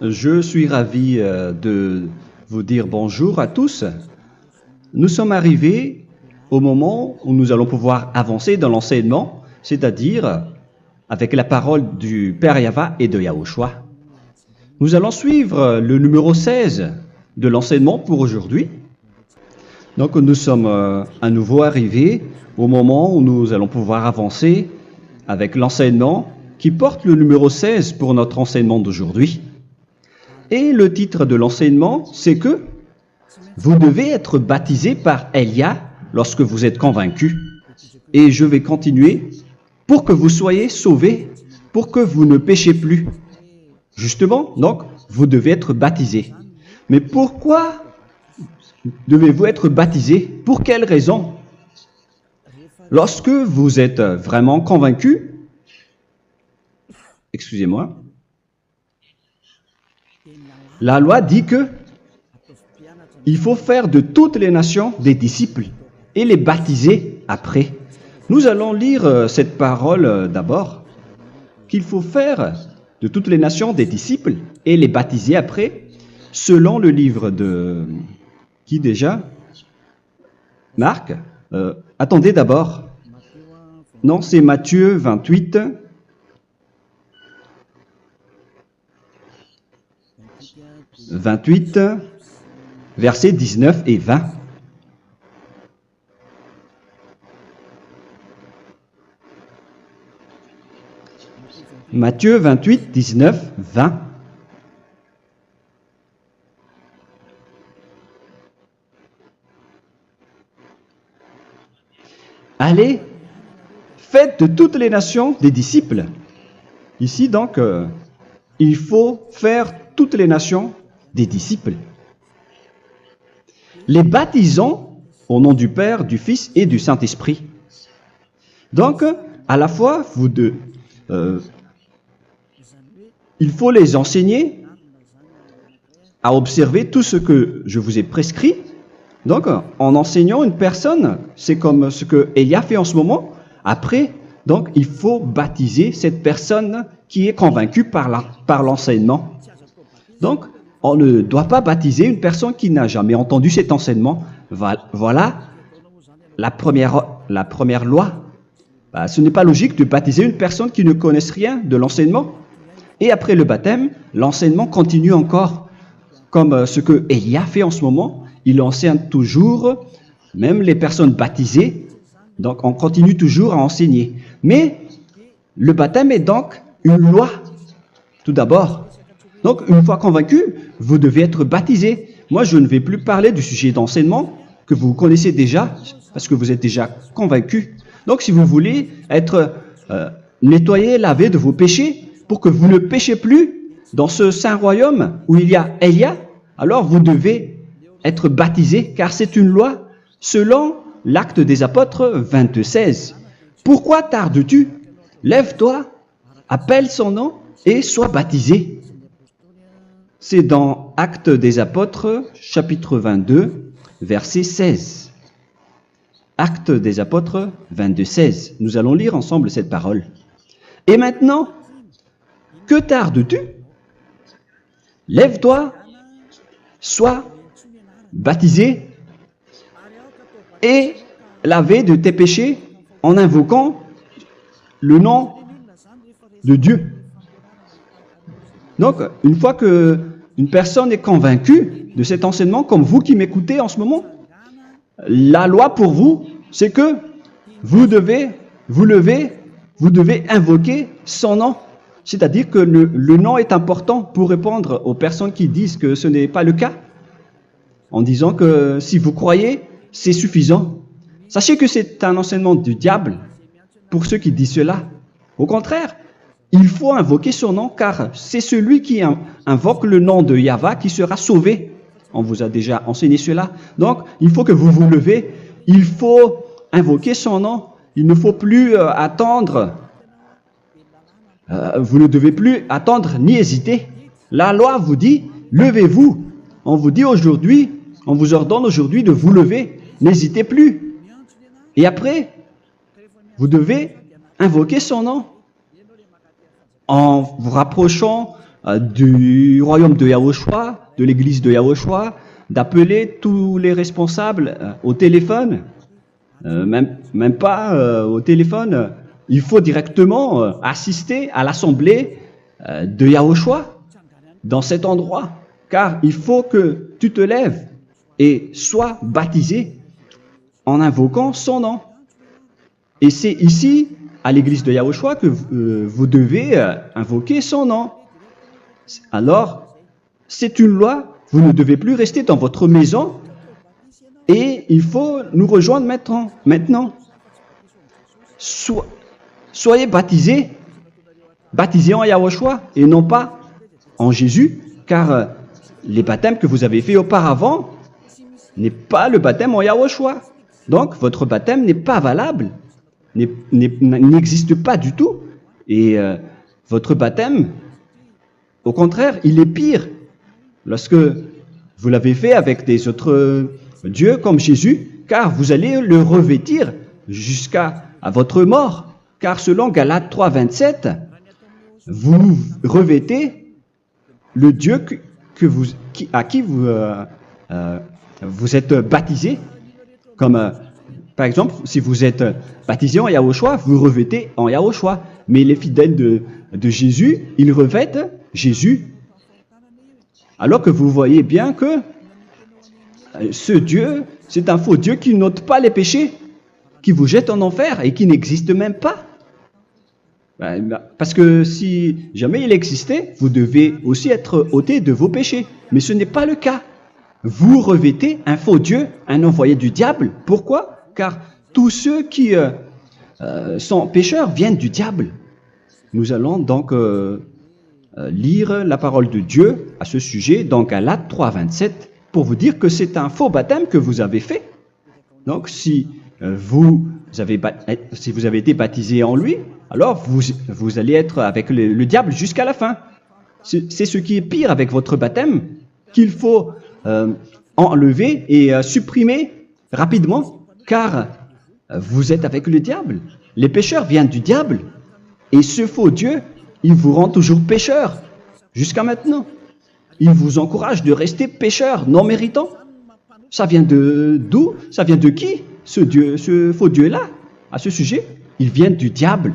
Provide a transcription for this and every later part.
Je suis ravi de vous dire bonjour à tous. Nous sommes arrivés au moment où nous allons pouvoir avancer dans l'enseignement, c'est-à-dire avec la parole du Père Yava et de Yahushua. Nous allons suivre le numéro 16 de l'enseignement pour aujourd'hui. Donc nous sommes à nouveau arrivés au moment où nous allons pouvoir avancer avec l'enseignement qui porte le numéro 16 pour notre enseignement d'aujourd'hui. Et le titre de l'enseignement, c'est que vous devez être baptisé par Elia lorsque vous êtes convaincu. Et je vais continuer pour que vous soyez sauvés, pour que vous ne péchez plus. Justement, donc, vous devez être baptisé. Mais pourquoi devez-vous être baptisé? Pour quelle raison? Lorsque vous êtes vraiment convaincu, excusez-moi, la loi dit que il faut faire de toutes les nations des disciples et les baptiser après. Nous allons lire cette parole d'abord, qu'il faut faire de toutes les nations des disciples et les baptiser après, selon le livre de... Qui déjà? Marc. Attendez d'abord. Non, c'est Matthieu 28. Versets 19 et 20. Matthieu 28, 19, 20. Allez, faites de toutes les nations des disciples. Ici donc, il faut faire toutes les nations des disciples. Les baptisons au nom du Père, du Fils et du Saint-Esprit. Donc, à la fois, il faut les enseigner à observer tout ce que je vous ai prescrit. Donc, en enseignant une personne, c'est comme ce que Elia fait en ce moment. Après, donc, il faut baptiser cette personne qui est convaincue par l'enseignement. Donc, on ne doit pas baptiser une personne qui n'a jamais entendu cet enseignement. Voilà la première loi. Ce n'est pas logique de baptiser une personne qui ne connaisse rien de l'enseignement. Et après le baptême, l'enseignement continue encore, comme ce que Elia fait en ce moment. Il enseigne toujours, même les personnes baptisées. Donc, on continue toujours à enseigner. Mais le baptême est donc une loi, tout d'abord. Donc, une fois convaincu, vous devez être baptisé. Moi, je ne vais plus parler du sujet d'enseignement que vous connaissez déjà, parce que vous êtes déjà convaincu. Donc, si vous voulez être nettoyé, lavé de vos péchés, pour que vous ne péchez plus dans ce saint royaume où il y a Elia, alors vous devez être baptisé, car c'est une loi selon l'Acte des Apôtres 22:16. Pourquoi tardes-tu? Lève-toi, appelle son nom et sois baptisé. C'est dans Actes des Apôtres, chapitre 22, verset 16. Actes des Apôtres 22:16. Nous allons lire ensemble cette parole. Et maintenant, que tardes-tu? Lève-toi, sois baptisé et lavé de tes péchés en invoquant le nom de Dieu. Donc, une fois qu'une personne est convaincue de cet enseignement, comme vous qui m'écoutez en ce moment, la loi pour vous, c'est que vous devez invoquer son nom. C'est-à-dire que le nom est important pour répondre aux personnes qui disent que ce n'est pas le cas, en disant que si vous croyez, c'est suffisant. Sachez que c'est un enseignement du diable pour ceux qui disent cela. Au contraire, il faut invoquer son nom, car c'est celui qui invoque le nom de Yahva qui sera sauvé. On vous a déjà enseigné cela. Donc, il faut que vous vous levez, il faut invoquer son nom. Il ne faut plus attendre. Vous ne devez plus attendre ni hésiter. La loi vous dit, levez-vous. On vous dit aujourd'hui, on vous ordonne aujourd'hui de vous lever. N'hésitez plus. Et après, vous devez invoquer son nom en vous rapprochant du royaume de Yahushua, de l'église de Yahushua, d'appeler tous les responsables au téléphone, même pas au téléphone. Il faut directement assister à l'assemblée de Yahushua dans cet endroit, car il faut que tu te lèves et sois baptisé en invoquant son nom. Et c'est ici, à l'église de Yahushua, que vous devez invoquer son nom. Alors, c'est une loi, vous ne devez plus rester dans votre maison et il faut nous rejoindre maintenant. Soyez baptisés en Yahushua et non pas en Jésus, car les baptêmes que vous avez faits auparavant n'est pas le baptême en Yahushua. Donc, votre baptême n'est pas valable, n'existe pas du tout. Et votre baptême, au contraire, il est pire lorsque vous l'avez fait avec des autres dieux comme Jésus, car vous allez le revêtir jusqu'à votre mort. Car selon Galates 3, 27, vous revêtez le Dieu à qui vous êtes baptisé. Comme par exemple, si vous êtes baptisé en Yahushua, vous revêtez en Yahushua. Mais les fidèles de Jésus, ils revêtent Jésus. Alors que vous voyez bien que ce Dieu, c'est un faux Dieu qui n'ôte pas les péchés, qui vous jette en enfer et qui n'existe même pas. Parce que si jamais il existait, vous devez aussi être ôté de vos péchés. Mais ce n'est pas le cas. Vous revêtez un faux Dieu, un envoyé du diable. Pourquoi? Car tous ceux qui sont pécheurs viennent du diable. Nous allons donc lire la parole de Dieu à ce sujet dans Galates 3, 27 pour vous dire que c'est un faux baptême que vous avez fait. Donc si vous avez été baptisé en lui, alors vous allez être avec le diable jusqu'à la fin. C'est ce qui est pire avec votre baptême qu'il faut enlever et supprimer rapidement, car vous êtes avec le diable. Les pécheurs viennent du diable, et ce faux Dieu, il vous rend toujours pécheur, jusqu'à maintenant. Il vous encourage de rester pécheur, non méritant. Ça vient d'où? Ça vient de qui, ce faux Dieu-là? À ce sujet, il vient du diable,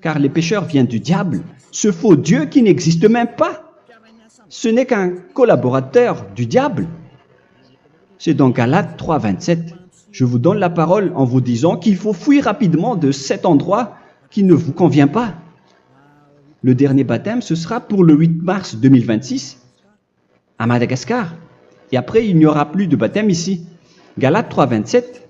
car les pécheurs viennent du diable. Ce faux Dieu qui n'existe même pas. Ce n'est qu'un collaborateur du diable. C'est dans Galates 3, 27. Je vous donne la parole en vous disant qu'il faut fuir rapidement de cet endroit qui ne vous convient pas. Le dernier baptême, ce sera pour le 8 mars 2026 à Madagascar. Et après, il n'y aura plus de baptême ici. Galates 3, 27.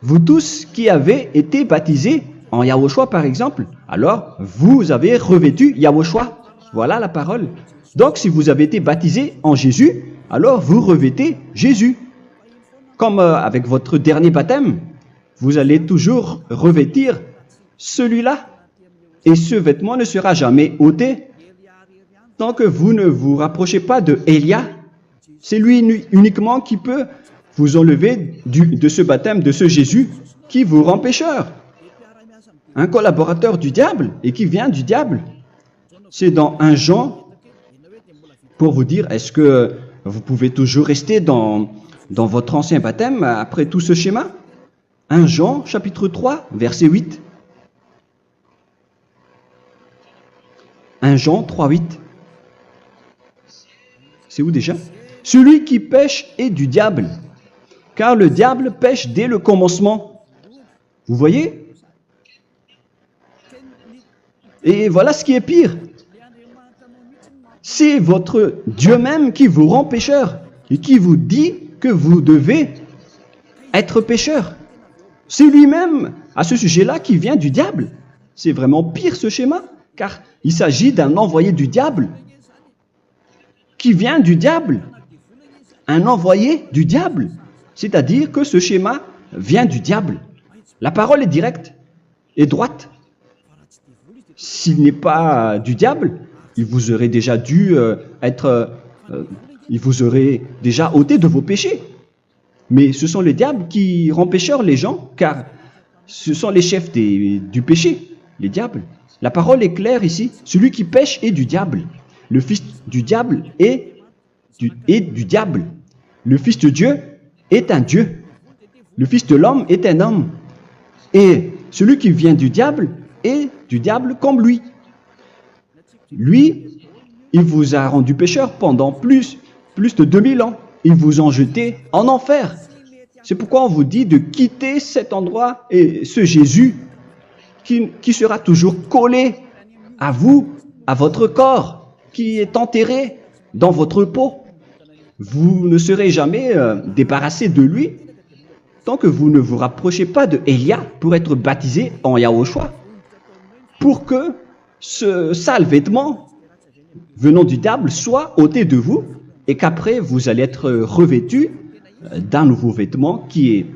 Vous tous qui avez été baptisés en Yahushua, par exemple, alors vous avez revêtu Yahushua. Voilà la parole. Donc, si vous avez été baptisé en Jésus, alors vous revêtez Jésus. Comme avec votre dernier baptême, vous allez toujours revêtir celui-là. Et ce vêtement ne sera jamais ôté tant que vous ne vous rapprochez pas de Élia. C'est lui uniquement qui peut vous enlever de ce baptême, de ce Jésus qui vous rend pécheur. Un collaborateur du diable et qui vient du diable. C'est dans 1 Jean, pour vous dire, est-ce que vous pouvez toujours rester dans votre ancien baptême après tout ce schéma? 1 Jean, chapitre 3, verset 8. 1 Jean 3, 8. C'est où déjà? Celui qui pêche est du diable, car le diable pêche dès le commencement. Vous voyez? Et voilà ce qui est pire. C'est votre Dieu même qui vous rend pécheur et qui vous dit que vous devez être pécheur. C'est lui-même, à ce sujet-là, qui vient du diable. C'est vraiment pire ce schéma, car il s'agit d'un envoyé du diable qui vient du diable. Un envoyé du diable. C'est-à-dire que ce schéma vient du diable. La parole est directe et droite. S'il n'est pas du diable, il vous aurait déjà dû il vous aurait déjà ôté de vos péchés. Mais ce sont les diables qui rendent pécheurs les gens, car ce sont les chefs du péché, les diables. La parole est claire ici, celui qui pêche est du diable. le fils du diable est du diable. Le fils de Dieu est un Dieu. Le fils de l'homme est un homme. Et celui qui vient du diable est du diable comme lui. Lui, il vous a rendu pécheur pendant plus de 2000 ans. Il vous a jeté en enfer. C'est pourquoi on vous dit de quitter cet endroit et ce Jésus qui sera toujours collé à vous, à votre corps, qui est enterré dans votre peau. Vous ne serez jamais débarrassé de lui tant que vous ne vous rapprochez pas de Élia pour être baptisé en Yahushua, pour que ce sale vêtement venant du diable soit ôté de vous et qu'après vous allez être revêtu d'un nouveau vêtement qui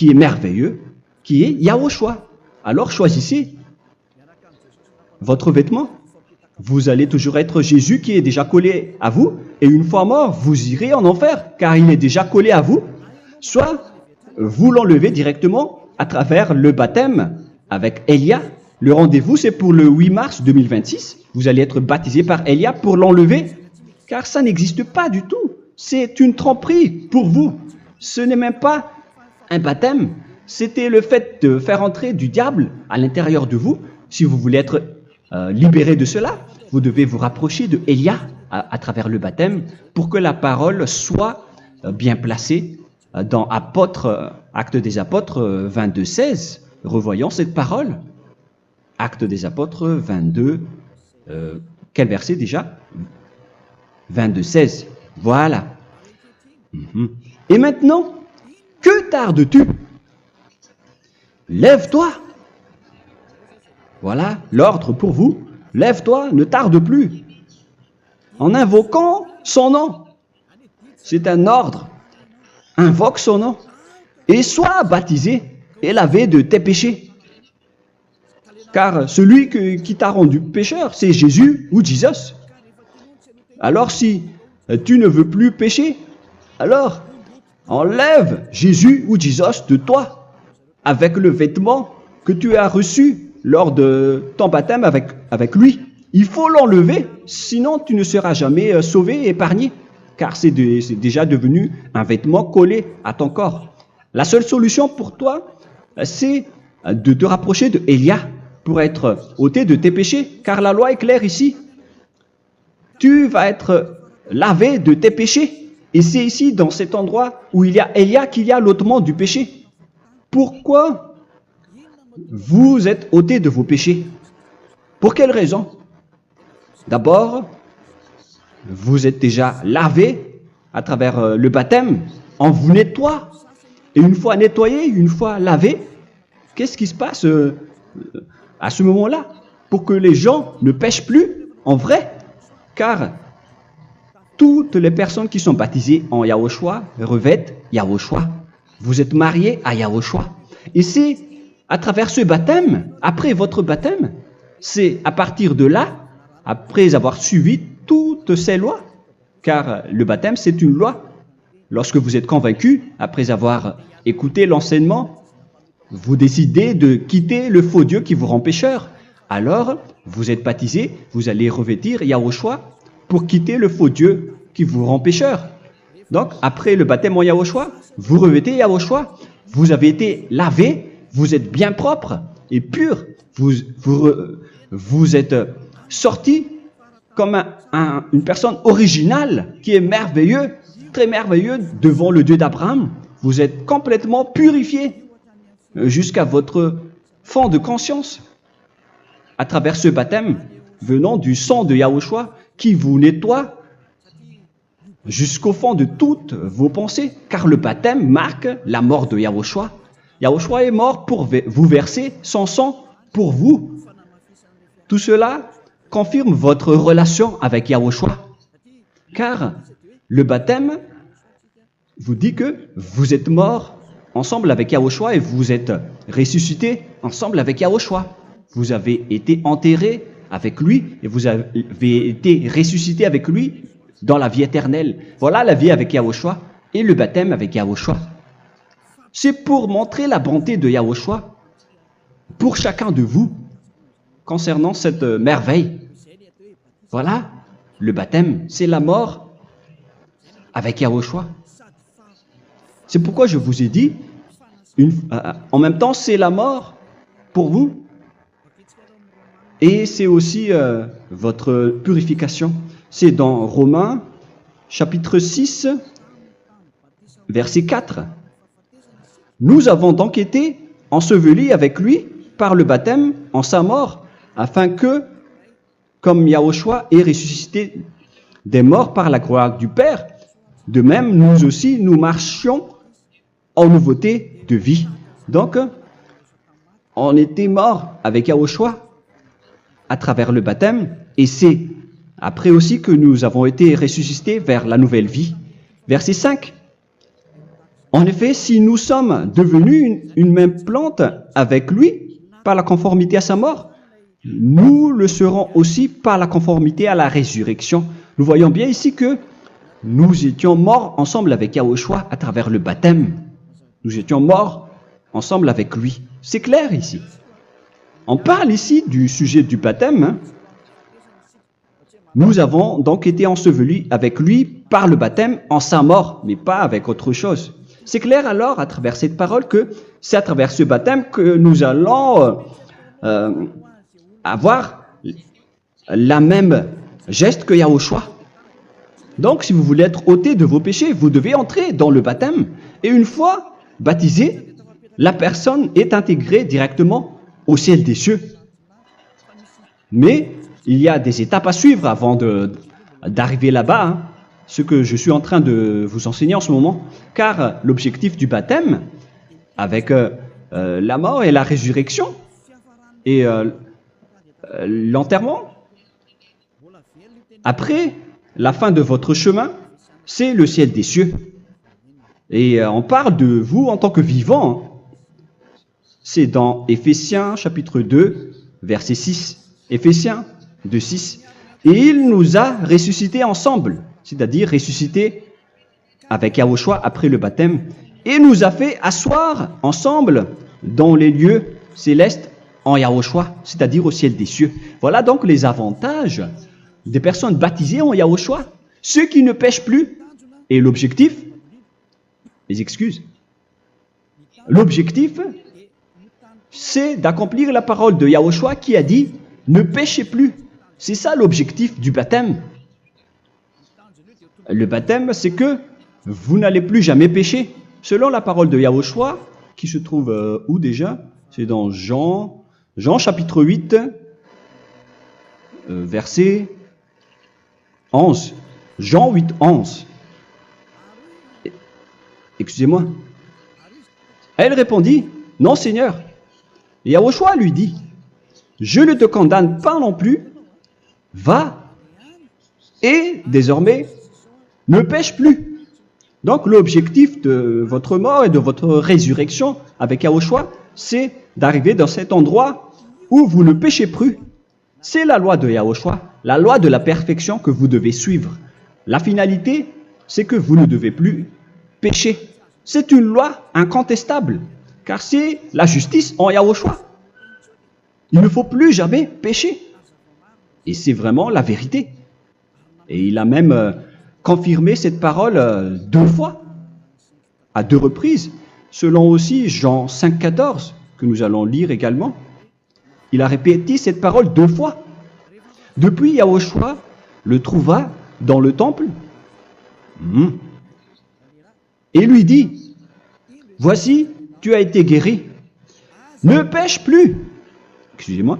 est merveilleux, qui est Yahushua. Alors choisissez votre vêtement. Vous allez toujours être Jésus qui est déjà collé à vous, et une fois mort, vous irez en enfer, car il est déjà collé à vous. Soit vous l'enlevez directement à travers le baptême avec Élia. Le rendez-vous, c'est pour le 8 mars 2026. Vous allez être baptisé par Élia pour l'enlever, car ça n'existe pas du tout. C'est une tromperie pour vous. Ce n'est même pas un baptême. C'était le fait de faire entrer du diable à l'intérieur de vous. Si vous voulez être libéré de cela, vous devez vous rapprocher de Élia à travers le baptême pour que la parole soit bien placée dans Actes des Apôtres 22:16. Revoyons cette parole. Actes des Apôtres 22, quel verset déjà? 22:16. Voilà. Et maintenant, que tardes-tu? Lève-toi. Voilà l'ordre pour vous. Lève-toi, ne tarde plus. En invoquant son nom. C'est un ordre. Invoque son nom. Et sois baptisé et lavé de tes péchés. Car celui qui t'a rendu pécheur, c'est Jésus ou Jesus. Alors si tu ne veux plus pécher, alors enlève Jésus ou Jesus de toi avec le vêtement que tu as reçu lors de ton baptême avec lui. Il faut l'enlever, sinon tu ne seras jamais sauvé, épargné, car c'est déjà devenu un vêtement collé à ton corps. La seule solution pour toi, c'est de te rapprocher de Élia pour être ôté de tes péchés, car la loi est claire ici. Tu vas être lavé de tes péchés, et c'est ici, dans cet endroit où il y a Élia, qu'il y a l'ôtement du péché. Pourquoi vous êtes ôté de vos péchés? Pour quelle raison? D'abord, vous êtes déjà lavé à travers le baptême. On vous nettoie. Et une fois nettoyé, une fois lavé, qu'est-ce qui se passe à ce moment-là? Pour que les gens ne pêchent plus en vrai. Car toutes les personnes qui sont baptisées en Yahushua revêtent Yahushua. Vous êtes mariés à Yahushua. Et c'est à travers ce baptême, après votre baptême, c'est à partir de là, après avoir suivi toutes ces lois, car le baptême c'est une loi. Lorsque vous êtes convaincu, après avoir écouté l'enseignement, vous décidez de quitter le faux Dieu qui vous rend pécheur. Alors, vous êtes baptisé, vous allez revêtir Yahushua pour quitter le faux Dieu qui vous rend pécheur. Donc, après le baptême en Yahushua, vous revêtez Yahushua, vous avez été lavé, vous êtes bien propre et pur, vous êtes sorti comme une personne originale qui est merveilleux, très merveilleux devant le Dieu d'Abraham. Vous êtes complètement purifié jusqu'à votre fond de conscience à travers ce baptême venant du sang de Yahushua qui vous nettoie jusqu'au fond de toutes vos pensées, car le baptême marque la mort de Yahushua. Yahushua est mort pour vous verser son sang pour vous. Tout cela confirme votre relation avec Yahushua, car le baptême vous dit que vous êtes mort ensemble avec Yahushua et vous êtes ressuscité ensemble avec Yahushua. Vous avez été enterré avec lui et vous avez été ressuscité avec lui dans la vie éternelle. Voilà la vie avec Yahushua et le baptême avec Yahushua. C'est pour montrer la bonté de Yahushua pour chacun de vous concernant cette merveille. Voilà le baptême, c'est la mort avec Yahushua. C'est pourquoi je vous ai dit, en même temps, c'est la mort pour vous. Et c'est aussi votre purification. C'est dans Romains, chapitre 6, verset 4. Nous avons donc été ensevelis avec lui par le baptême en sa mort, afin que, comme Yahushua est ressuscité des morts par la gloire du Père, de même, nous aussi, nous marchions en nouveauté de vie. Donc, on était morts avec Yahushua à travers le baptême, et c'est après aussi que nous avons été ressuscités vers la nouvelle vie. Verset 5. En effet, si nous sommes devenus une même plante avec lui par la conformité à sa mort, nous le serons aussi par la conformité à la résurrection. Nous voyons bien ici que nous étions morts ensemble avec Yahushua à travers le baptême. Nous étions morts ensemble avec lui. C'est clair ici. On parle ici du sujet du baptême. Nous avons donc été ensevelis avec lui par le baptême en sa mort, mais pas avec autre chose. C'est clair alors à travers cette parole que c'est à travers ce baptême que nous allons avoir la même geste que Yahushua. Donc, si vous voulez être ôté de vos péchés, vous devez entrer dans le baptême. Et une fois baptisé, la personne est intégrée directement au ciel des cieux. Mais il y a des étapes à suivre avant d'arriver là-bas, ce que je suis en train de vous enseigner en ce moment. Car l'objectif du baptême, avec la mort et la résurrection, et l'enterrement, après la fin de votre chemin, c'est le ciel des cieux. Et on parle de vous en tant que vivant. C'est dans Éphésiens chapitre 2, verset 6. Éphésiens 2, 6. Et il nous a ressuscités ensemble, c'est-à-dire ressuscités avec Yahushua après le baptême, et nous a fait asseoir ensemble dans les lieux célestes en Yahushua, c'est-à-dire au ciel des cieux. Voilà donc les avantages des personnes baptisées en Yahushua, ceux qui ne pêchent plus. Et l'objectif, les excuses, l'objectif, c'est d'accomplir la parole de Yahushua qui a dit « Ne péchez plus ». C'est ça l'objectif du baptême. Le baptême, c'est que vous n'allez plus jamais pécher. Selon la parole de Yahushua, qui se trouve où déjà? C'est dans Jean chapitre 8, verset 11. Jean 8, 11. Excusez-moi. Elle répondit, « Non, Seigneur. » Et Yahushua lui dit, « Je ne te condamne pas non plus. Va et désormais ne pêche plus. » Donc l'objectif de votre mort et de votre résurrection avec Yahushua, c'est d'arriver dans cet endroit où vous ne péchez plus. C'est la loi de Yahushua, la loi de la perfection que vous devez suivre. La finalité, c'est que vous ne devez plus pécher. C'est une loi incontestable, car c'est la justice en Yahushua. Il ne faut plus jamais pécher. Et c'est vraiment la vérité. Et il a même confirmé cette parole 2 fois, à 2 reprises, selon aussi Jean 5, 14, que nous allons lire également. Il a répété cette parole 2 fois. Depuis, Yahushua le trouva dans le temple et lui dit, « Voici, tu as été guéri. Ne pêche plus. » Excusez-moi.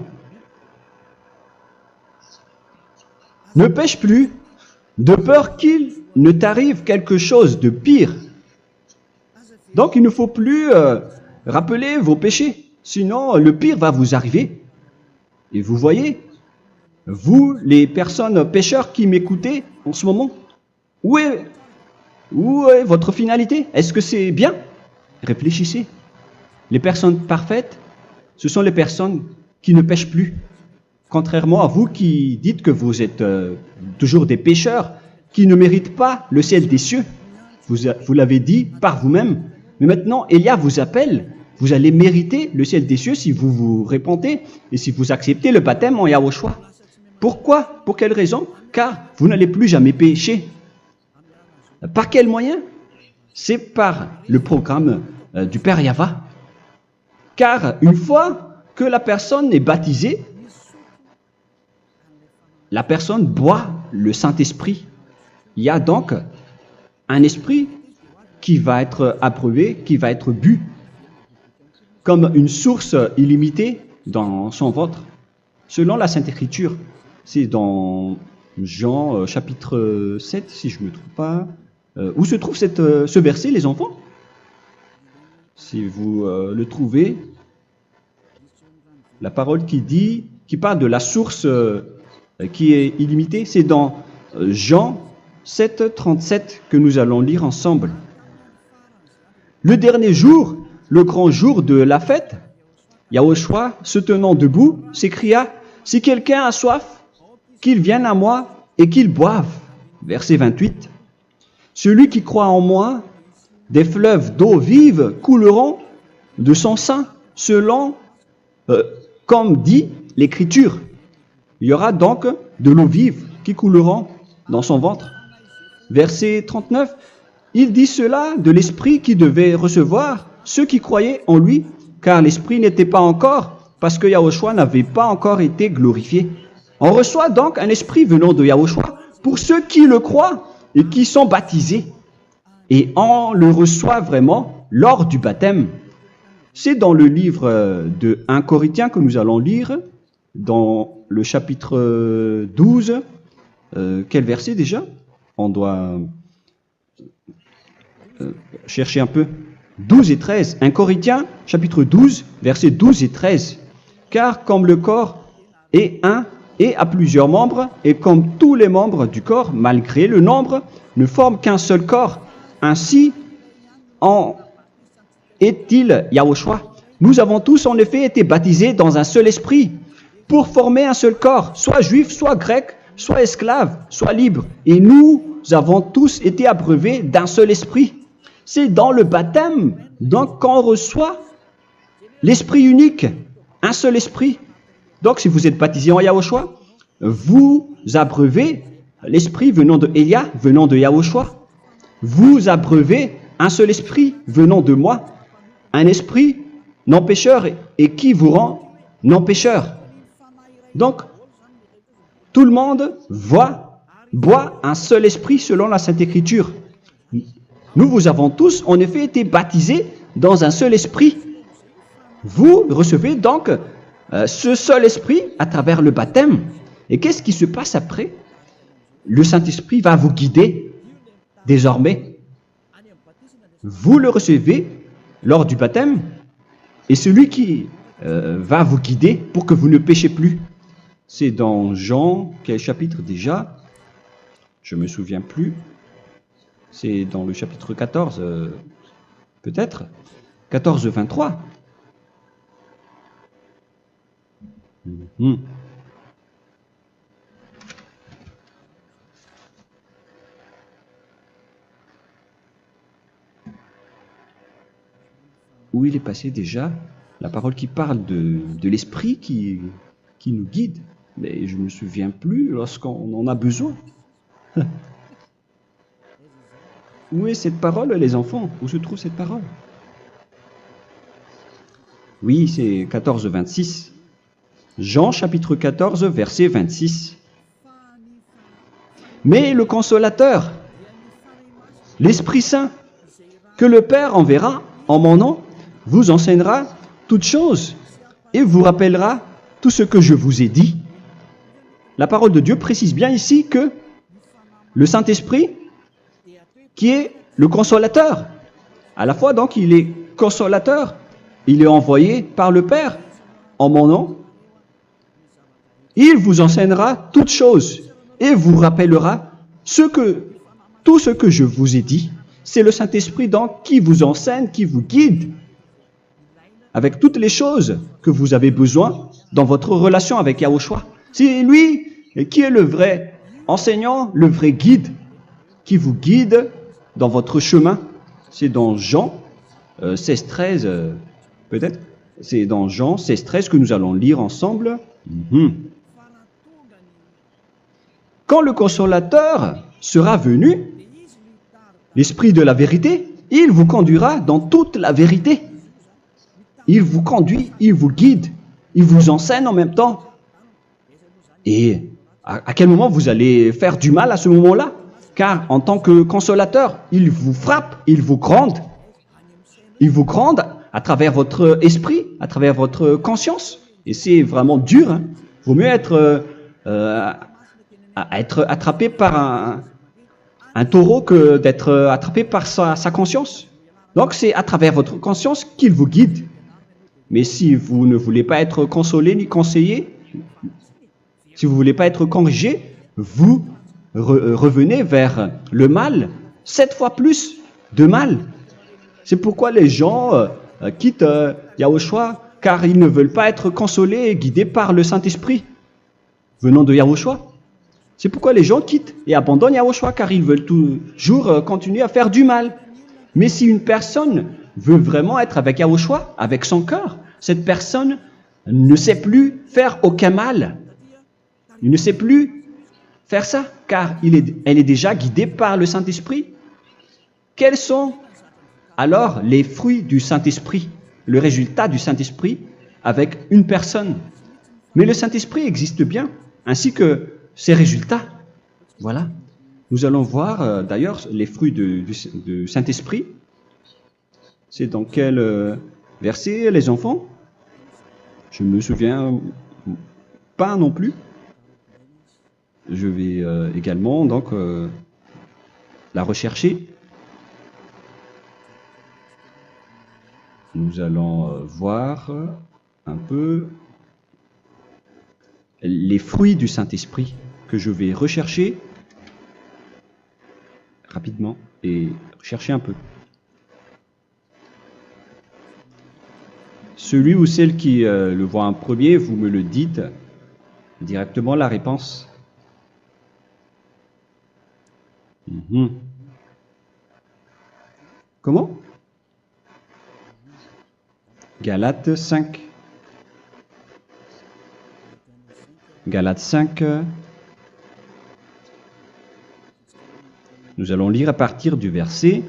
Ne pêche plus, de peur qu'il ne t'arrive quelque chose de pire. Donc, il ne faut plus rappeler vos péchés, sinon le pire va vous arriver. Et vous voyez, vous, les personnes pécheurs qui m'écoutez en ce moment, où est votre finalité? Est-ce que c'est bien? Réfléchissez. Les personnes parfaites, ce sont les personnes qui ne pêchent plus. Contrairement à vous qui dites que vous êtes toujours des pécheurs qui ne méritent pas le ciel des cieux. Vous l'avez dit par vous-même. Mais maintenant, Élia vous appelle. Vous allez mériter le ciel des cieux si vous vous repentez et si vous acceptez le baptême en Yahushua. Pourquoi? Pour quelle raison? Car vous n'allez plus jamais pécher. Par quel moyen? C'est par le programme du Père Yahva. Car une fois que la personne est baptisée, la personne boit le Saint-Esprit. Il y a donc un esprit qui va être approuvé, qui va être bu, comme une source illimitée dans son ventre, selon la Sainte Écriture. C'est dans Jean chapitre 7, si je ne me trompe pas. Où se trouve ce verset, les enfants? Si vous le trouvez, la parole qui parle de la source qui est illimitée, c'est dans Jean 7, 37 que nous allons lire ensemble. Le dernier jour, le grand jour de la fête, Yahushua, se tenant debout, s'écria, « Si quelqu'un a soif, qu'il vienne à moi et qu'il boive. » Verset 28. « Celui qui croit en moi, des fleuves d'eau vive couleront de son sein, selon, comme dit l'Écriture. » Il y aura donc de l'eau vive qui couleront dans son ventre. Verset 39. Il dit cela de l'Esprit qui devait recevoir ceux qui croyaient en lui, car l'Esprit n'était pas encore, parce que Yahushua n'avait pas encore été glorifié. On reçoit donc un Esprit venant de Yahushua pour ceux qui le croient et qui sont baptisés. Et on le reçoit vraiment lors du baptême. C'est dans le livre de 1 Corinthiens que nous allons lire, dans le chapitre 12. Quel verset déjà? On doit chercher un peu. 12 et 13. 1 Corinthiens, chapitre 12, versets 12 et 13. Car comme le corps est un et a plusieurs membres, et comme tous les membres du corps, malgré le nombre, ne forment qu'un seul corps, ainsi en est-il Yahushua. Nous avons tous en effet été baptisés dans un seul esprit, pour former un seul corps, soit juif, soit grec, soit esclave, soit libre. Et nous avons tous été abreuvés d'un seul esprit. C'est dans le baptême, donc, qu'on reçoit l'esprit unique, un seul esprit. Donc, si vous êtes baptisé en Yahushua, vous abreuvez l'esprit venant de Elia, venant de Yahushua. Vous abreuvez un seul esprit venant de moi, un esprit non pécheur et qui vous rend non pécheur. Donc, tout le monde boit un seul esprit selon la Sainte Écriture. Nous vous avons tous en effet été baptisés dans un seul esprit. Vous recevez donc ce seul esprit à travers le baptême. Et qu'est-ce qui se passe après? Le Saint-Esprit va vous guider désormais. Vous le recevez lors du baptême et celui qui va vous guider pour que vous ne péchez plus. C'est dans Jean, quel chapitre déjà? Je ne me souviens plus. C'est dans le chapitre 14, peut-être. 14, 23. Où il est passé déjà? La parole qui parle de l'esprit qui nous guide. Mais je ne me souviens plus lorsqu'on en a besoin. Où est cette parole, les enfants? Où se trouve cette parole? Oui, c'est 14, 26. Jean, chapitre 14, verset 26. Mais le Consolateur, l'Esprit Saint, que le Père enverra en mon nom, vous enseignera toutes choses et vous rappellera tout ce que je vous ai dit. La parole de Dieu précise bien ici que le Saint-Esprit, qui est le consolateur, à la fois donc il est consolateur, il est envoyé par le Père en mon nom, il vous enseignera toutes choses et vous rappellera tout ce que je vous ai dit. C'est le Saint-Esprit donc qui vous enseigne, qui vous guide avec toutes les choses que vous avez besoin dans votre relation avec Yahushua. C'est lui qui est le vrai enseignant, le vrai guide, qui vous guide dans votre chemin. C'est dans Jean 16, 13, peut-être. C'est dans Jean 16, 13 que nous allons lire ensemble. Quand le consolateur sera venu, l'Esprit de la vérité, il vous conduira dans toute la vérité. Il vous conduit, il vous guide, il vous enseigne en même temps. Et à quel moment vous allez faire du mal à ce moment-là? Car en tant que consolateur, il vous frappe, il vous gronde. Il vous gronde à travers votre esprit, à travers votre conscience. Et c'est vraiment dur. Hein. Vaut mieux être attrapé par un taureau que d'être attrapé par sa conscience. Donc c'est à travers votre conscience qu'il vous guide. Mais si vous ne voulez pas être consolé ni conseillé, si vous ne voulez pas être corrigé, vous revenez vers le mal, 7 fois plus de mal. C'est pourquoi les gens quittent Yahushua, car ils ne veulent pas être consolés et guidés par le Saint-Esprit venant de Yahushua. C'est pourquoi les gens quittent et abandonnent Yahushua, car ils veulent toujours continuer à faire du mal. Mais si une personne veut vraiment être avec Yahushua, avec son cœur, cette personne ne sait plus faire aucun mal. Il ne sait plus faire ça, car elle est déjà guidée par le Saint-Esprit. Quels sont alors les fruits du Saint-Esprit, le résultat du Saint-Esprit avec une personne? Mais le Saint-Esprit existe bien, ainsi que ses résultats. Voilà. Nous allons voir d'ailleurs les fruits du Saint-Esprit. C'est dans quel verset, les enfants? Je ne me souviens pas non plus. Je vais également donc la rechercher. Nous allons voir un peu les fruits du Saint-Esprit que je vais rechercher rapidement et chercher un peu. Celui ou celle qui le voit en premier, vous me le dites directement la réponse. Comment? Galates 5. Galates 5. Nous allons lire à partir du verset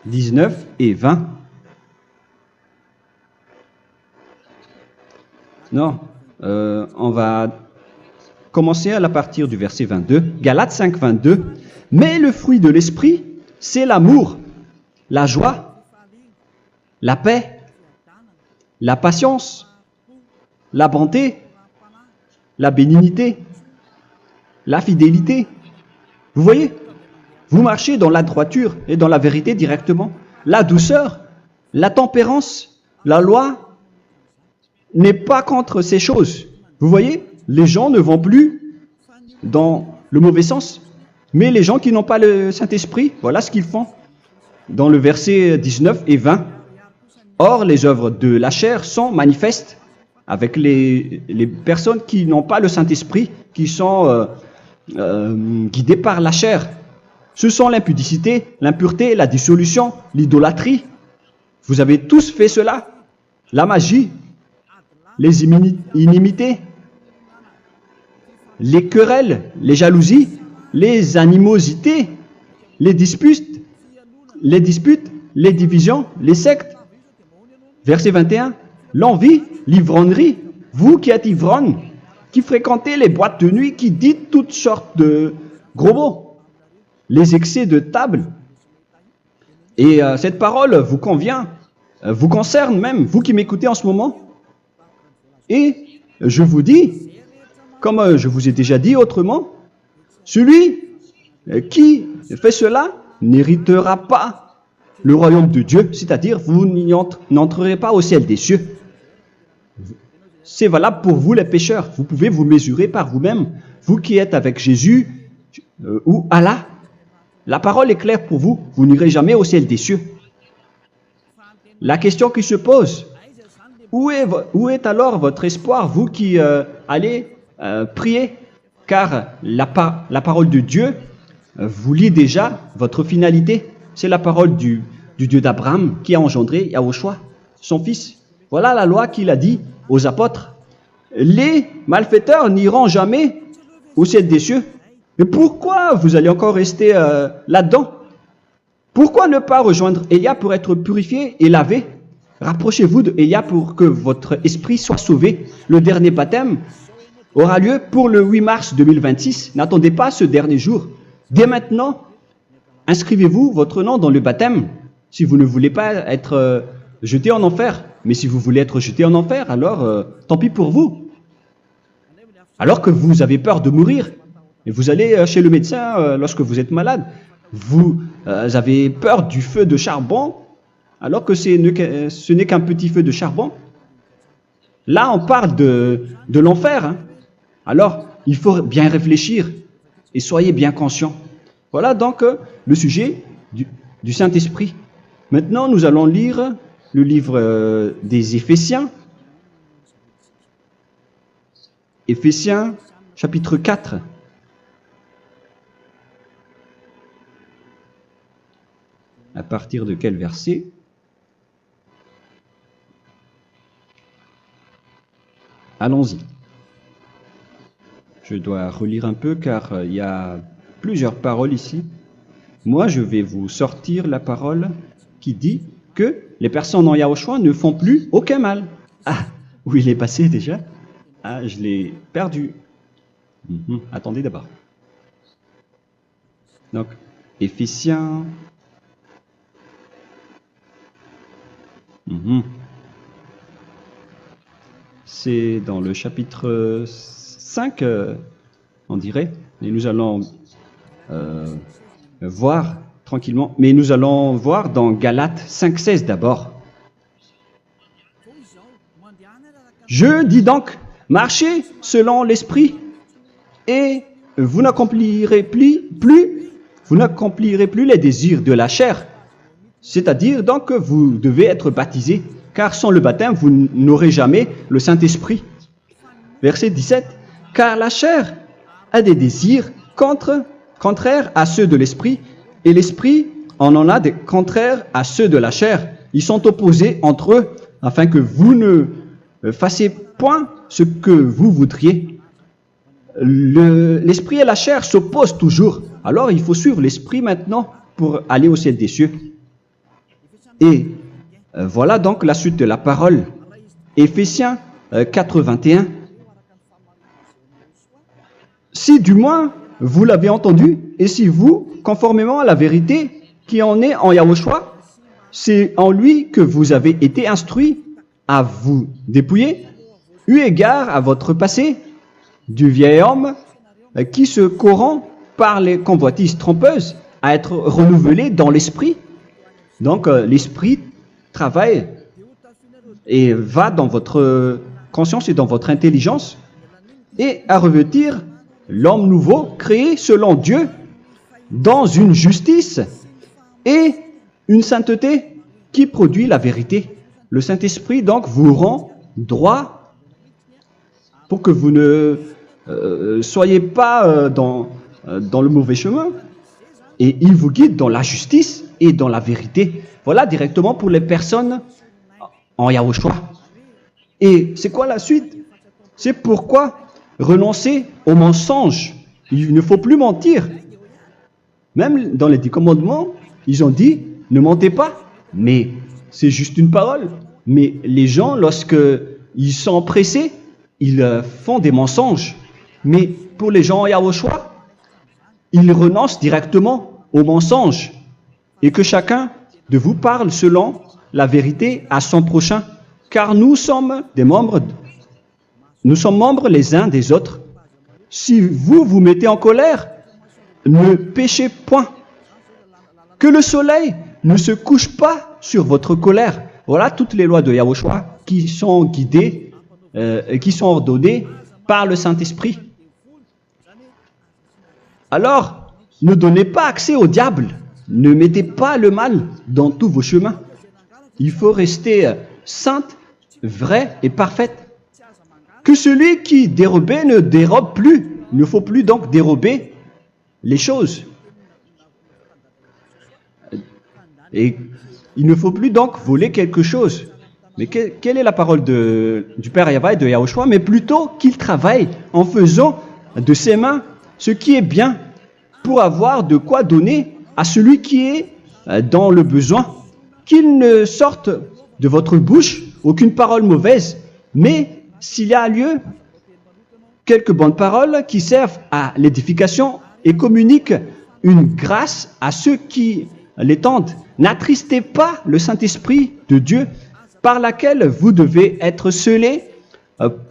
19 et 20. Non, on va commencer à partir du verset 22. Galates 5, 22. Mais le fruit de l'esprit, c'est l'amour, la joie, la paix, la patience, la bonté, la bénignité, la fidélité. Vous voyez? Vous marchez dans la droiture et dans la vérité directement. La douceur, la tempérance, la loi n'est pas contre ces choses. Vous voyez? Les gens ne vont plus dans le mauvais sens. Mais les gens qui n'ont pas le Saint-Esprit, voilà ce qu'ils font. Dans le verset 19 et 20. Or, les œuvres de la chair sont manifestes avec les personnes qui n'ont pas le Saint-Esprit, qui sont guidées par la chair. Ce sont l'impudicité, l'impureté, la dissolution, l'idolâtrie. Vous avez tous fait cela. La magie, les inimités, les querelles, les jalousies, les animosités, les disputes, les divisions, les sectes. Verset 21, l'envie, l'ivrognerie, vous qui êtes ivrognes, qui fréquentez les boîtes de nuit, qui dites toutes sortes de gros mots, les excès de table. Et cette parole vous convient, vous concerne même, vous qui m'écoutez en ce moment. Et je vous dis, comme je vous ai déjà dit autrement, celui qui fait cela n'héritera pas le royaume de Dieu, c'est-à-dire vous n'entrerez pas au ciel des cieux. C'est valable pour vous les pécheurs. Vous pouvez vous mesurer par vous-même, vous qui êtes avec Jésus ou Allah. La parole est claire pour vous, vous n'irez jamais au ciel des cieux. La question qui se pose, où est alors votre espoir, vous qui allez prier? Car la parole de Dieu vous lit déjà votre finalité. C'est la parole du Dieu d'Abraham qui a engendré Yahushua, son fils. Voilà la loi qu'il a dit aux apôtres. Les malfaiteurs n'iront jamais au ciel des cieux. Mais pourquoi vous allez encore rester là-dedans? Pourquoi ne pas rejoindre Élia pour être purifié et lavé? Rapprochez-vous d'Élia pour que votre esprit soit sauvé. Le dernier baptême aura lieu pour le 8 mars 2026. N'attendez pas ce dernier jour. Dès maintenant, inscrivez-vous votre nom dans le baptême si vous ne voulez pas être jeté en enfer. Mais si vous voulez être jeté en enfer, alors tant pis pour vous. Alors que vous avez peur de mourir, et vous allez chez le médecin lorsque vous êtes malade, vous avez peur du feu de charbon, alors que ce n'est qu'un petit feu de charbon. Là, on parle de l'enfer. Hein. Alors, il faut bien réfléchir et soyez bien conscients. Voilà donc le sujet du Saint-Esprit. Maintenant, nous allons lire le livre des Éphésiens. Éphésiens, chapitre 4. À partir de quel verset? Allons-y. Je dois relire un peu car il y a plusieurs paroles ici. Moi, je vais vous sortir la parole qui dit que les personnes en Yahushua ne font plus aucun mal. Ah, où il est passé déjà? Ah, je l'ai perdu. Attendez d'abord. Donc, Éphésiens. C'est dans le chapitre 5, on dirait. Et nous allons voir tranquillement. Mais nous allons voir dans Galates 5,16 d'abord. Je dis donc, marchez selon l'esprit et vous n'accomplirez plus les désirs de la chair. C'est-à-dire donc que vous devez être baptisé, car sans le baptême, vous n'aurez jamais le Saint-Esprit. Verset 17. Car la chair a des désirs contraires à ceux de l'esprit, et l'esprit en a des contraires à ceux de la chair. Ils sont opposés entre eux, afin que vous ne fassiez point ce que vous voudriez. L'esprit et la chair s'opposent toujours. Alors il faut suivre l'esprit maintenant pour aller au ciel des cieux. Et voilà donc la suite de la parole. Éphésiens 4:21. Si du moins vous l'avez entendu, et si vous, conformément à la vérité qui en est en Yahushua, c'est en lui que vous avez été instruits à vous dépouiller, eu égard à votre passé, du vieil homme qui se corrompt par les convoitises trompeuses, à être renouvelé dans l'esprit. Donc l'esprit travaille et va dans votre conscience et dans votre intelligence et à revêtir l'homme nouveau créé selon Dieu dans une justice et une sainteté qui produit la vérité. Le Saint-Esprit donc vous rend droit pour que vous ne soyez pas dans le mauvais chemin et il vous guide dans la justice et dans la vérité. Voilà directement pour les personnes en Yahushua. Et c'est quoi la suite? C'est pourquoi renoncer au mensonge. Il ne faut plus mentir. Même dans les 10 commandements, ils ont dit ne mentez pas. Mais c'est juste une parole. Mais les gens, lorsqu'ils sont pressés, ils font des mensonges. Mais pour les gens en Yahushua, ils renoncent directement au mensonge. Et que chacun de vous parle selon la vérité à son prochain. Car nous sommes membres les uns des autres. Si vous vous mettez en colère, ne péchez point. Que le soleil ne se couche pas sur votre colère. Voilà toutes les lois de Yahushua qui sont guidées, qui sont ordonnées par le Saint-Esprit. Alors, ne donnez pas accès au diable. Ne mettez pas le mal dans tous vos chemins. Il faut rester sainte, vraie et parfaite. Que celui qui dérobait ne dérobe plus. Il ne faut plus donc dérober les choses. Et il ne faut plus donc voler quelque chose. Mais quelle est la parole du Père Yahweh et de Yahushua? Mais plutôt qu'il travaille en faisant de ses mains ce qui est bien pour avoir de quoi donner à celui qui est dans le besoin. Qu'il ne sorte de votre bouche aucune parole mauvaise, mais s'il y a lieu, quelques bonnes paroles qui servent à l'édification et communiquent une grâce à ceux qui l'étendent. N'attristez pas le Saint-Esprit de Dieu par laquelle vous devez être scellés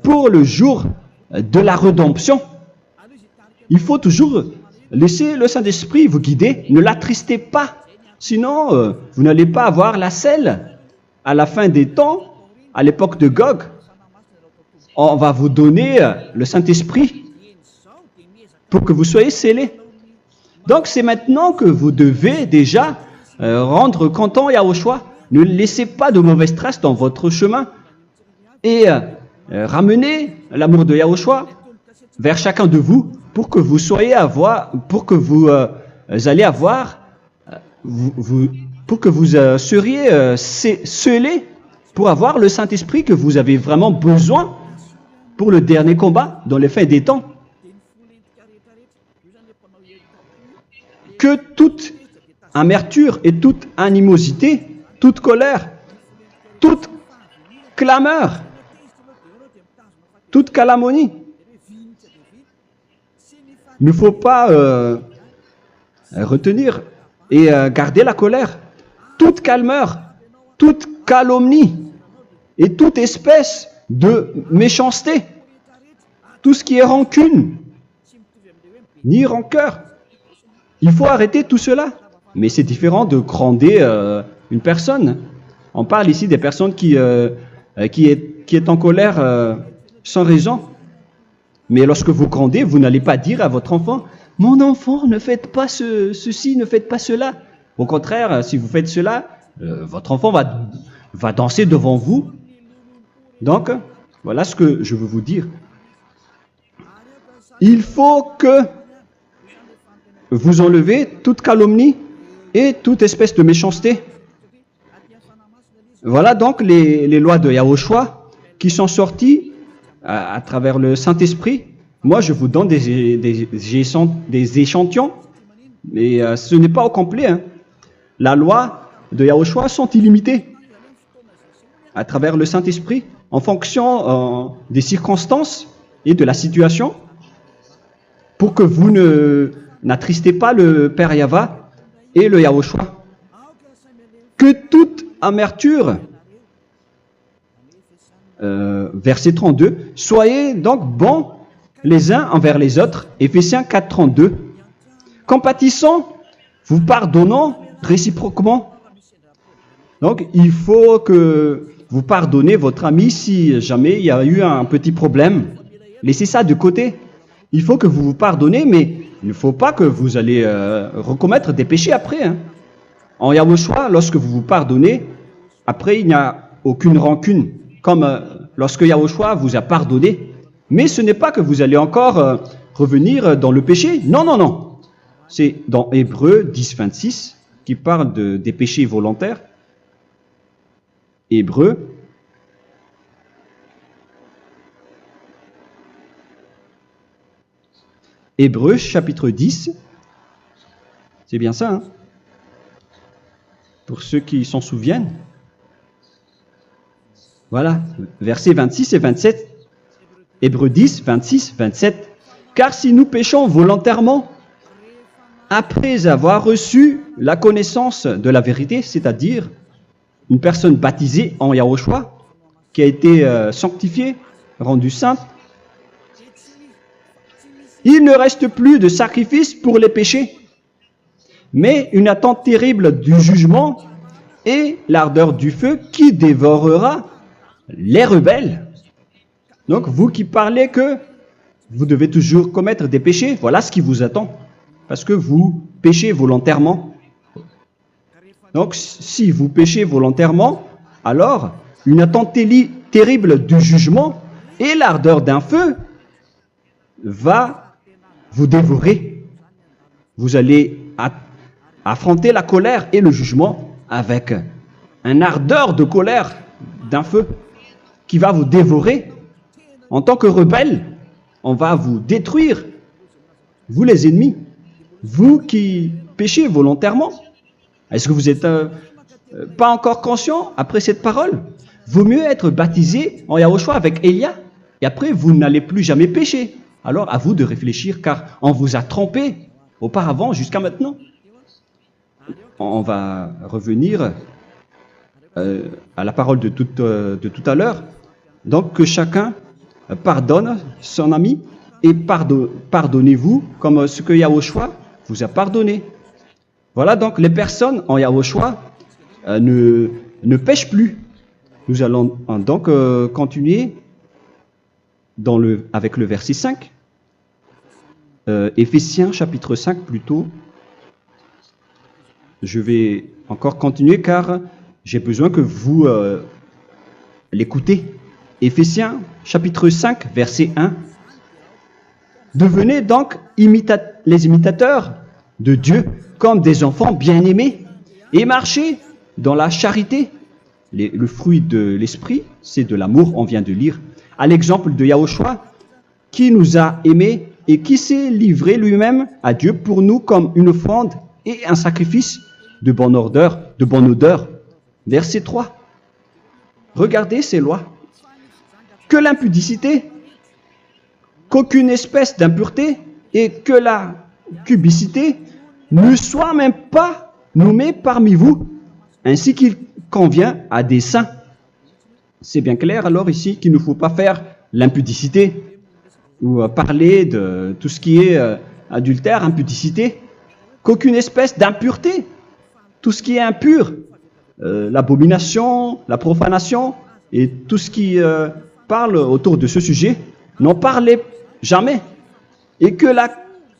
pour le jour de la rédemption. Il faut toujours laisser le Saint-Esprit vous guider, ne l'attristez pas, sinon vous n'allez pas avoir la selle. À la fin des temps, à l'époque de Gog, on va vous donner le Saint-Esprit pour que vous soyez scellés. Donc c'est maintenant que vous devez déjà rendre content Yahushua. Ne laissez pas de mauvaises traces dans votre chemin et ramenez l'amour de Yahushua vers chacun de vous pour que vous soyez seriez scellés pour avoir le Saint-Esprit que vous avez vraiment besoin pour le dernier combat dans les fins des temps. Que toute amertume et toute animosité, toute colère, toute clameur, toute calomnie, il ne faut pas retenir et garder la colère. Toute clameur, toute calomnie et toute espèce de méchanceté, tout ce qui est rancune, ni rancœur. Il faut arrêter tout cela. Mais c'est différent de gronder une personne. On parle ici des personnes qui est en colère sans raison. Mais lorsque vous grondez, vous n'allez pas dire à votre enfant « Mon enfant, ne faites pas ceci, ne faites pas cela ». Au contraire, si vous faites cela, votre enfant va danser devant vous. Donc, voilà ce que je veux vous dire. Il faut que vous enlevez toute calomnie et toute espèce de méchanceté. Voilà donc les lois de Yahushua qui sont sorties à travers le Saint-Esprit. Moi, je vous donne des échantillons, mais ce n'est pas au complet. Hein. La loi de Yahushua sont illimitées à travers le Saint-Esprit en fonction des circonstances et de la situation pour que vous n'attristez pas le Père Yahva et le Yahushua. Que toute amertume, verset 32, soyez donc bons les uns envers les autres, Éphésiens 4, 32, compatissant, vous pardonnant réciproquement. Donc, il faut que vous pardonnez votre ami si jamais il y a eu un petit problème. Laissez ça de côté. Il faut que vous vous pardonnez, mais il ne faut pas que vous allez recommettre des péchés après. Hein. En Yahushua, lorsque vous vous pardonnez, après il n'y a aucune rancune, comme lorsque Yahushua vous a pardonné. Mais ce n'est pas que vous allez encore revenir dans le péché. Non, non, non. C'est dans Hébreux 10, 26 qui parle des péchés volontaires. Hébreux. Hébreux chapitre 10. C'est bien ça, hein? Pour ceux qui s'en souviennent. Voilà, versets 26 et 27. Hébreux 10, 26, 27. Car si nous péchons volontairement, après avoir reçu la connaissance de la vérité, c'est-à-dire une personne baptisée en Yahushua, qui a été sanctifiée, rendue sainte, il ne reste plus de sacrifice pour les péchés, mais une attente terrible du jugement et l'ardeur du feu qui dévorera les rebelles. Donc, vous qui parlez que vous devez toujours commettre des péchés, voilà ce qui vous attend, parce que vous péchez volontairement. Donc, si vous péchez volontairement, alors une attente terrible du jugement et l'ardeur d'un feu va vous dévorer. Vous allez affronter la colère et le jugement avec un ardeur de colère d'un feu qui va vous dévorer. En tant que rebelle, on va vous détruire vous les ennemis, vous qui péchez volontairement. Est-ce que vous n'êtes pas encore conscient après cette parole? Vaut mieux être baptisé en Yahushua avec Elia, et après vous n'allez plus jamais pécher. Alors à vous de réfléchir, car on vous a trompé auparavant jusqu'à maintenant. On va revenir à la parole de tout à l'heure. Donc que chacun pardonne son ami et pardonnez-vous comme ce que Yahushua vous a pardonné. Voilà, donc les personnes en Yahushua ne pêchent plus. Nous allons donc continuer avec le verset 5. Éphésiens chapitre 5 plutôt. Je vais encore continuer car j'ai besoin que vous l'écoutez. Éphésiens chapitre 5 verset 1. Devenez donc les imitateurs de Dieu comme des enfants bien-aimés et marchez dans la charité. Le fruit de l'esprit, c'est de l'amour, on vient de lire, à l'exemple de Yahushua, qui nous a aimés et qui s'est livré lui-même à Dieu pour nous comme une offrande et un sacrifice de bonne odeur. Verset 3. Regardez ces lois. Que l'impudicité, qu'aucune espèce d'impureté et que la cubicité ne soient même pas nommés parmi vous, ainsi qu'il convient à des saints. C'est bien clair alors ici qu'il ne faut pas faire l'impudicité ou parler de tout ce qui est adultère, impudicité, qu'aucune espèce d'impureté, tout ce qui est impur, l'abomination, la profanation et tout ce qui parle autour de ce sujet, n'en parlez jamais. Et que la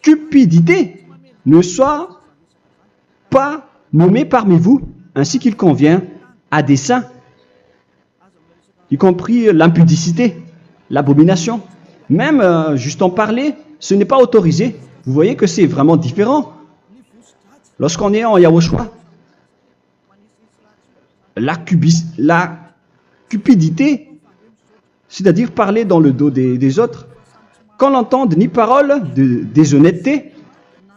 cupidité ne soit pas nommée parmi vous, ainsi qu'il convient à des saints, y compris l'impudicité, l'abomination. Même juste en parler, ce n'est pas autorisé. Vous voyez que c'est vraiment différent. Lorsqu'on est en Yahushua, la cupidité, c'est-à-dire parler dans le dos des autres, qu'on n'entende ni parole de déshonnêteté,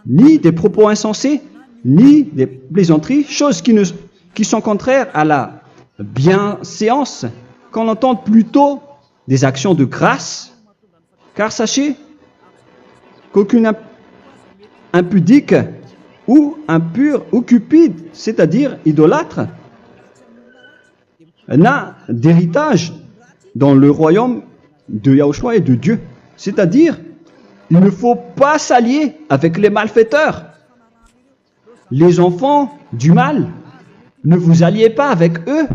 ni des propos insensés, ni des plaisanteries, choses qui sont contraires à la bienséance, qu'on entende plutôt des actions de grâce, car sachez qu'aucune impudique ou impure ou cupide, c'est-à-dire idolâtre, n'a d'héritage dans le royaume de Yahushua et de Dieu. C'est-à-dire, il ne faut pas s'allier avec les malfaiteurs. Les enfants du mal, ne vous alliez pas avec eux.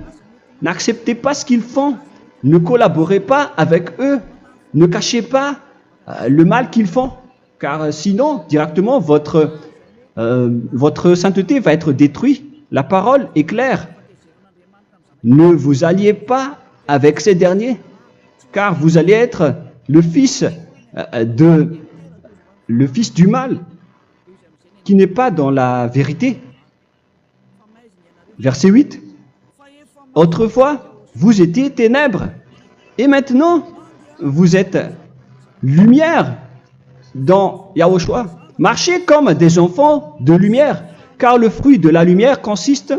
N'acceptez pas ce qu'ils font. Ne collaborez pas avec eux. Ne cachez pas le mal qu'ils font. Car sinon, directement, votre sainteté va être détruite. La parole est claire. Ne vous alliez pas avec ces derniers, car vous allez être le fils du mal, qui n'est pas dans la vérité. Verset 8. Autrefois, vous étiez ténèbres, et maintenant, vous êtes lumière dans Yahushua. Marchez comme des enfants de lumière, car le fruit de la lumière consiste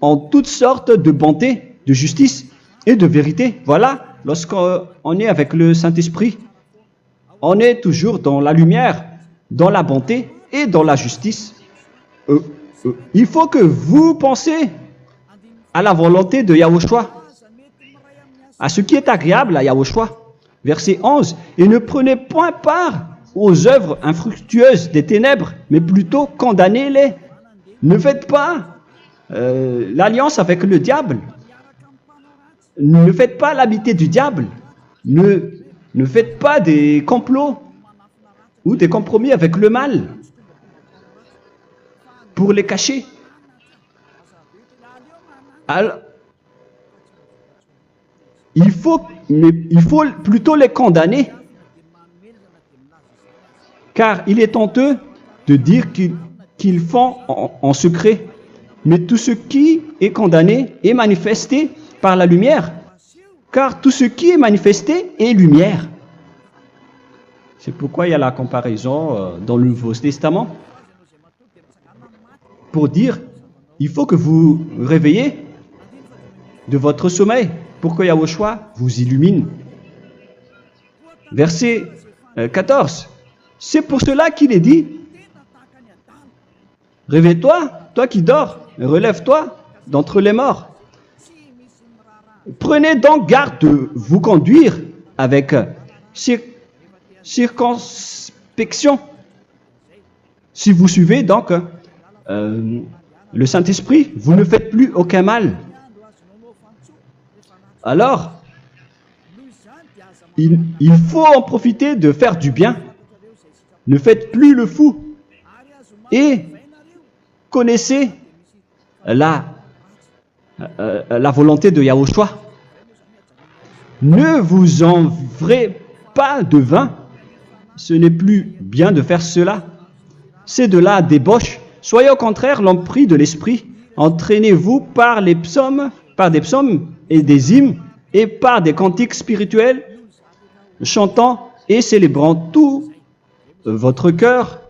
en toutes sortes de bonté, de justice et de vérité. Voilà, lorsqu'on est avec le Saint-Esprit, on est toujours dans la lumière, dans la bonté et dans la justice. Il faut que vous pensiez à la volonté de Yahushua, à ce qui est agréable à Yahushua. Verset 11. Et ne prenez point part aux œuvres infructueuses des ténèbres, mais plutôt condamnez-les. Ne faites pas l'alliance avec le diable. Ne faites pas l'amitié du diable. Ne faites pas des complots ou des compromis avec le mal pour les cacher. Alors, il faut plutôt les condamner, car il est honteux de dire qu'ils font en secret. Mais tout ce qui est condamné est manifesté par la lumière, car tout ce qui est manifesté est lumière. C'est pourquoi il y a la comparaison dans le Nouveau Testament pour dire, il faut que vous réveillez de votre sommeil pour que Yahushua vous illumine. Verset 14. C'est pour cela qu'il est dit, réveille-toi, toi qui dors, relève-toi d'entre les morts. Prenez donc garde de vous conduire avec circonspection. Si vous suivez donc le Saint-Esprit, vous ne faites plus aucun mal. Alors, il faut en profiter de faire du bien. Ne faites plus le fou. Et connaissez la volonté de Yahushua. Ne vous envrez pas de vin. Ce n'est plus bien de faire cela. C'est de la débauche. Soyez au contraire l'empris de l'esprit. Entraînez-vous par des psaumes et des hymnes et par des cantiques spirituels, chantant et célébrant tout votre cœur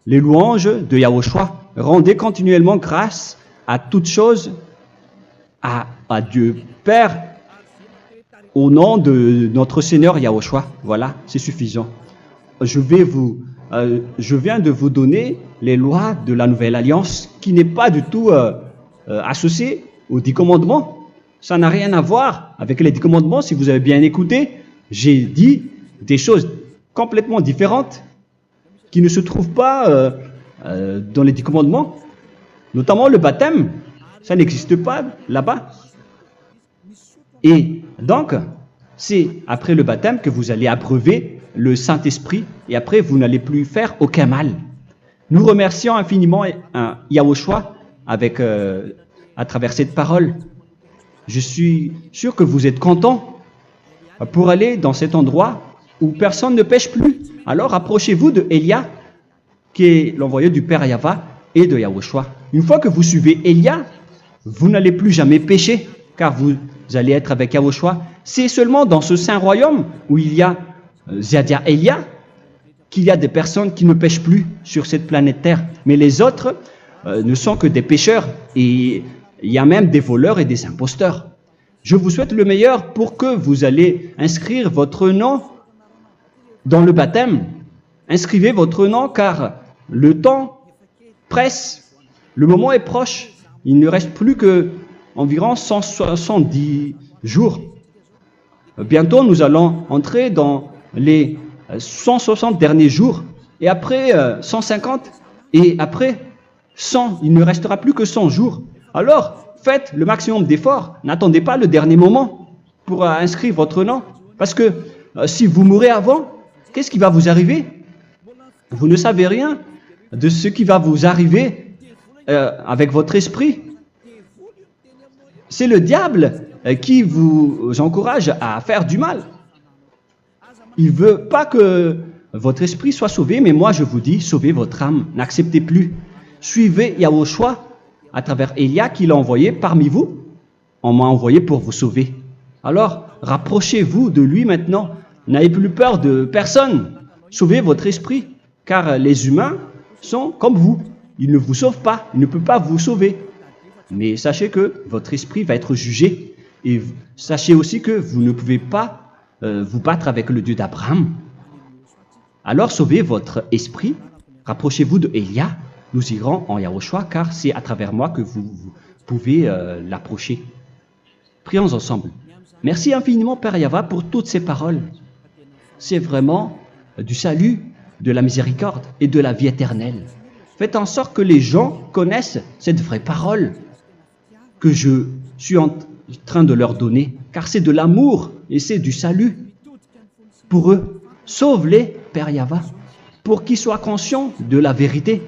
les louanges de Yahushua. Rendez continuellement grâce à toutes choses à Dieu Père au nom de notre Seigneur Yahushua. Voilà, c'est suffisant. Je viens de vous donner les lois de la Nouvelle Alliance qui n'est pas du tout associée aux 10 commandements. Ça n'a rien à voir avec les 10 commandements. Si vous avez bien écouté, j'ai dit des choses complètement différentes qui ne se trouvent pas dans les 10 commandements. Notamment le baptême. Ça n'existe pas là-bas. Et donc, c'est après le baptême que vous allez abreuver le Saint-Esprit et après, vous n'allez plus faire aucun mal. Nous remercions infiniment Yahushua à travers cette parole. Je suis sûr que vous êtes contents pour aller dans cet endroit où personne ne pêche plus. Alors, approchez-vous de Élia, qui est l'envoyé du Père Yahva et de Yahushua. Une fois que vous suivez Élia, vous n'allez plus jamais pécher, car vous allez être avec Yahushua. C'est seulement dans ce saint royaume où il y a Ziadia Elia qu'il y a des personnes qui ne pêchent plus sur cette planète Terre. Mais les autres ne sont que des pécheurs et il y a même des voleurs et des imposteurs. Je vous souhaite le meilleur pour que vous allez inscrire votre nom dans le baptême. Inscrivez votre nom car le temps presse, le moment est proche. Il ne reste plus que environ 170 jours. Bientôt, nous allons entrer dans les 160 derniers jours, et après 150, et après 100. Il ne restera plus que 100 jours. Alors, faites le maximum d'efforts. N'attendez pas le dernier moment pour inscrire votre nom. Parce que si vous mourrez avant, qu'est-ce qui va vous arriver? Vous ne savez rien de ce qui va vous arriver avec votre esprit. C'est le diable qui vous encourage à faire du mal. Il ne veut pas que votre esprit soit sauvé, mais moi je vous dis, sauvez votre âme, n'acceptez plus. Suivez Yahushua à travers Élia qu'il a envoyé parmi vous. On m'a envoyé pour vous sauver. Alors, rapprochez-vous de lui maintenant. N'ayez plus peur de personne. Sauvez votre esprit, car les humains sont comme vous. Ils ne vous sauvent pas, ils ne peuvent pas vous sauver. Mais sachez que votre esprit va être jugé. Et sachez aussi que vous ne pouvez pas vous battre avec le Dieu d'Abraham. Alors sauvez votre esprit, rapprochez-vous de Élia, nous irons en Yahushua, car c'est à travers moi que vous pouvez l'approcher. Prions ensemble. Merci infiniment Père Yahva pour toutes ces paroles. C'est vraiment du salut, de la miséricorde et de la vie éternelle. Faites en sorte que les gens connaissent cette vraie parole que je suis en train de leur donner, car c'est de l'amour et c'est du salut pour eux. Sauve-les, Père Yahva, pour qu'ils soient conscients de la vérité.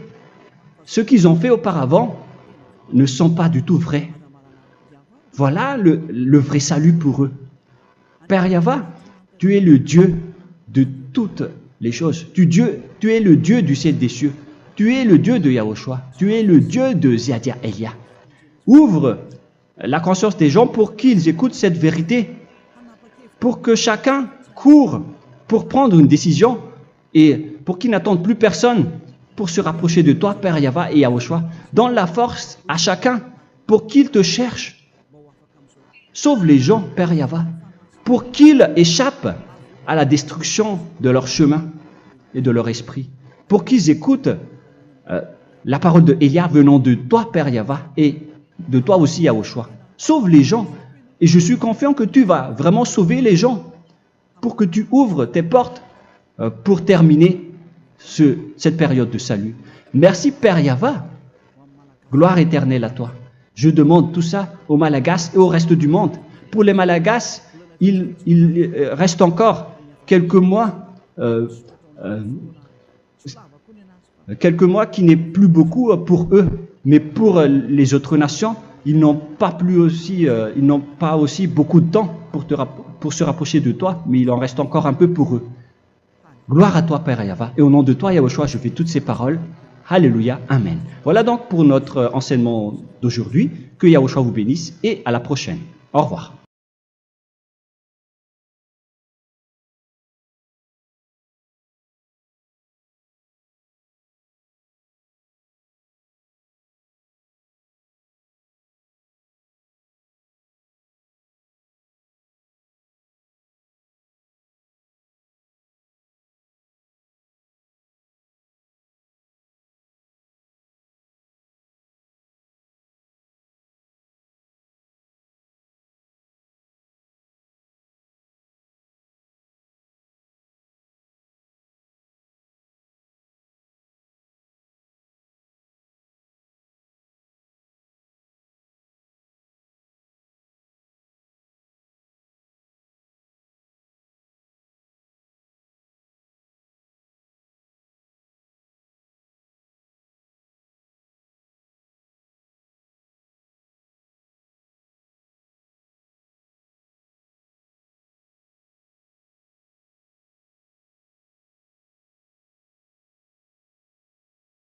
Ce qu'ils ont fait auparavant ne sont pas du tout vrais. Voilà le vrai salut pour eux. Père Yahva, tu es le Dieu de toutes les choses. Tu es le Dieu du ciel des cieux. Tu es le Dieu de Yahushua. Tu es le Dieu de Ziadia Elia. Ouvre la conscience des gens pour qu'ils écoutent cette vérité, pour que chacun court pour prendre une décision et pour qu'ils n'attendent plus personne pour se rapprocher de toi, Père Yahweh et Yahushua. Donne la force à chacun pour qu'ils te cherchent. Sauve les gens, Père Yahweh, pour qu'ils échappent à la destruction de leur chemin et de leur esprit, pour qu'ils écoutent la parole de Élia venant de toi, Père Yahweh, et de toi aussi, Yahushua. Sauve les gens, et je suis confiant que tu vas vraiment sauver les gens pour que tu ouvres tes portes pour terminer cette période de salut. Merci, Père Yahweh. Gloire éternelle à toi. Je demande tout ça aux Malagasy et au reste du monde. Pour les Malagasy, il reste encore quelques mois qui n'est plus beaucoup pour eux, mais pour les autres nations, ils n'ont pas aussi beaucoup de temps pour se rapprocher de toi, mais il en reste encore un peu pour eux. Gloire à toi, Père Yahweh, et au nom de toi, Yahushua, je fais toutes ces paroles. Alléluia, Amen. Voilà donc pour notre enseignement d'aujourd'hui. Que Yahushua vous bénisse et à la prochaine. Au revoir.